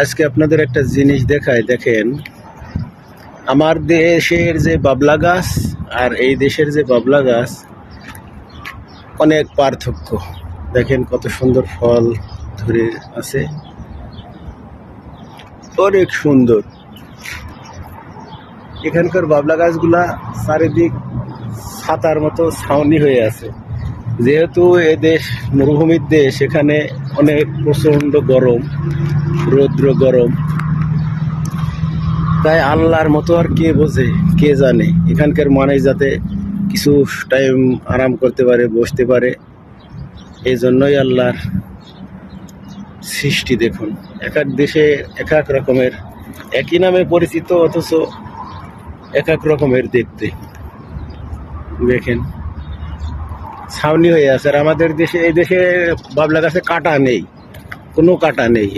আজকে আপনাদের একটা জিনিস দেখায়, দেখেন আমার দেশের যে বাবলা গাছ আর এই দেশের যে বাবলা গাছ অনেক পার্থক্য। দেখেন কত সুন্দর ফল ধরে আছে, অনেক সুন্দর। এখানকার বাবলা গাছগুলা চারিদিক ছাতার মতো ছাউনি হয়ে আছে। যেহেতু এ দেশ মরুভূমির দেশ, এখানে অনেক প্রচণ্ড গরম, রৌদ্র গরম, তাই আল্লাহর মতো আর কে বোঝে, কে জানে। এখানকার মানুষ যাতে কিছু টাইম আরাম করতে পারে, বসতে পারে, এই জন্যই আল্লাহর সৃষ্টি। দেখুন এক এক দেশে এক এক রকমের, একই নামে পরিচিত অথচ এক এক রকমের দেখতে। দেখেন ছাউনি হয়ে আছে, আর আমাদের দেশে, এই দেশে বাবলা গাছে কাঁটা নেই, কোনো কাঁটা নেই।